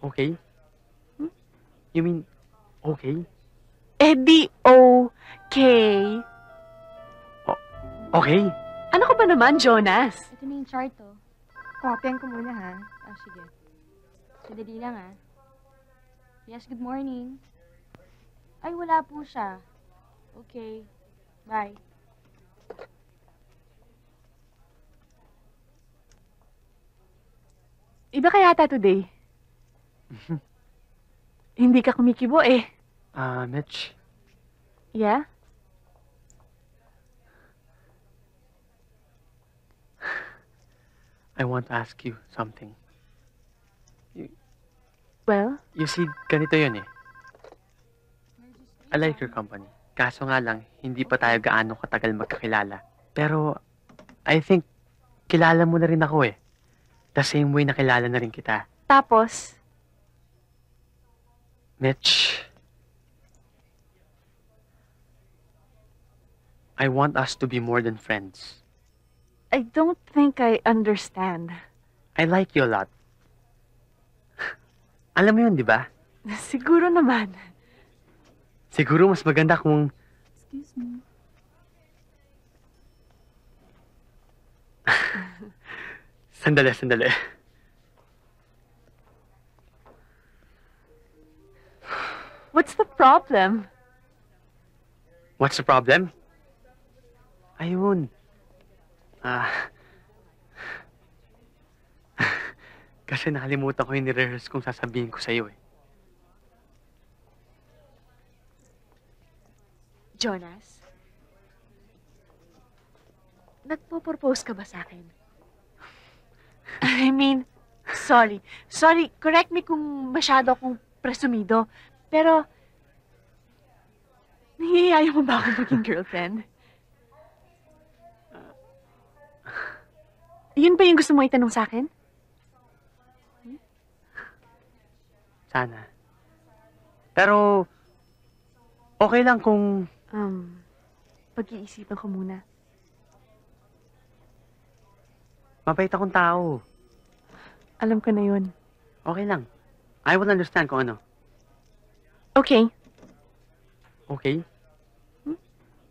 Okay? Hmm? You mean, okay? Eh di okay. Okay? Ano ka ba naman, Jonas? Ito na yung chart, oh. Kopyahan ko muna, ha? Ah, sige. Sadali lang, ah. Yes, good morning. Ay, wala po siya. Okay. Bye. Iba kaya ata today? Hindi ka kumikibo eh. Mitch, Yeah? I want to ask you something. Well? You see, ganito yun eh. I like your company. Kaso nga lang, hindi pa tayo gaano katagal magkakilala. Pero, I think, kilala mo na rin ako eh. The same way na kilala na rin kita. Tapos? Mitch, I want us to be more than friends. I don't think I understand. I like you a lot. Alam mo yun, di ba? Siguro naman. Siguro mas maganda kung... Excuse me. Sandali. What's the problem? What's the problem? Ayun. Kasi nakalimutan ko yung nire-rehearse kong sasabihin ko sa'yo eh. Jonas? Nagpo-propose ka ba sa akin? I mean, sorry. Sorry, correct me kung masyado akong presumido. Pero, nahihiyaya mo ba akong maging girlfriend? Yun ba yung gusto mo itanong sa akin? Sana. Pero, okay lang kung... Pag-iisipan ko muna. Mabait akong tao. Alam ko na yun. Okay lang. I will understand kung ano. Okay. Okay?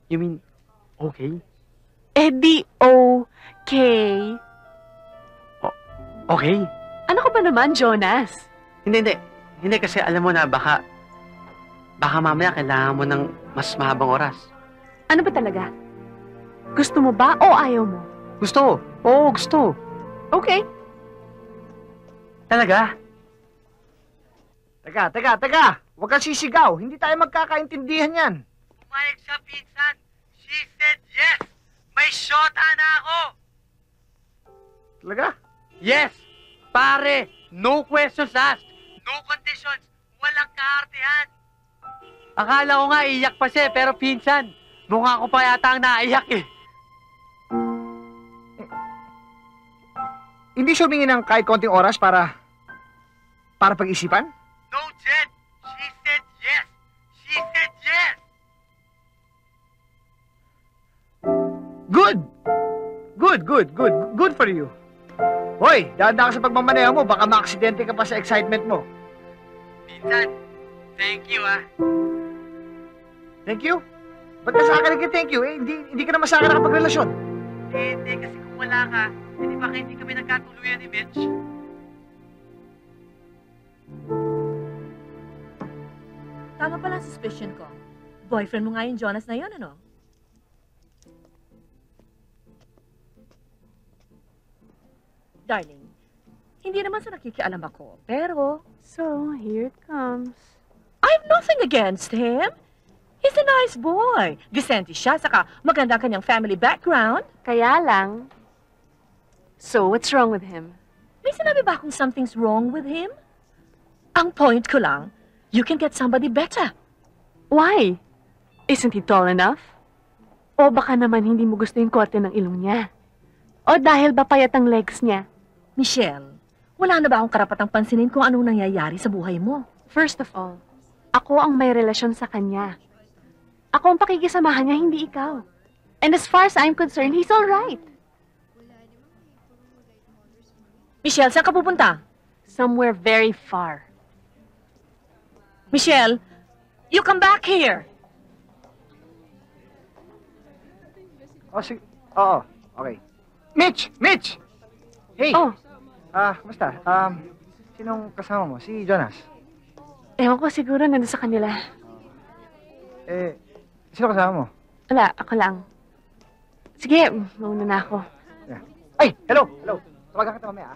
You mean, okay? Eh di okay. Okay? Ano ka ba naman, Jonas? Hindi. Hindi kasi alam mo na baka mamaya kailangan mo ng mas mahabang oras. Ano ba talaga? Gusto mo ba o ayaw mo? Gusto. Oo, gusto. Okay. Talaga? Teka. Huwag kang sisigaw. Hindi tayo magkakaintindihan yan. Pumayag siya, pinsan. She said yes. May shota na ako. Talaga? Yes. Pare, no questions asked. No conditions. Walang kaartehan. Akala ko nga iyak pa siya, pero pinsan, mukha ko pa yata ang naiyak eh. Hindi siya humingi ng kahit konting oras para pag-isipan? No, Jed. She said yes. She said yes. Good for you. Hoy, danda ka sa pagmamaneho mo, baka maaksidente ka pa sa excitement mo. Pinsan, thank you ah. Thank you? Ba't ka sa akin nag-thank you? Hindi ka naman sa akin nakapagrelasyon. Hindi, kasi kung wala ka, hindi baka hindi kami nagkatuluyan ni Mitch. Tama pala ang suspicion ko. Boyfriend mo nga yung Jonas na yun, ano? Darling, hindi naman sa nakikialam ako, pero So, here it comes. I've nothing against him. He's a nice boy. Decente siya, saka maganda ang kanyang family background. Kaya lang. So, what's wrong with him? May sinabi ba akong something's wrong with him? Ang point ko lang, you can get somebody better. Why? Isn't he tall enough? O baka naman hindi mo gusto yung korte ng ilong niya? O dahil ba payat ang legs niya? Michelle, wala na ba akong karapatang pansinin kung anong nangyayari sa buhay mo? First of all, ako ang may relasyon sa kanya. Ako ang pakikisamahan niya, hindi ikaw. And as far as I'm concerned, he's all right. Michelle, saan ka pupunta? Somewhere very far. Michelle, you come back here. Oh, sige. Oo, okay. Mitch! Mitch! Hey! Oh, Kumusta? Sinong kasama mo? Si Jonas? ewan ko siguro nandun sa kanila. Sino kasama mo? Wala, ako lang. Sige, mauna na ako. Ay! Hello! Hello! Tawagan kita mamaya,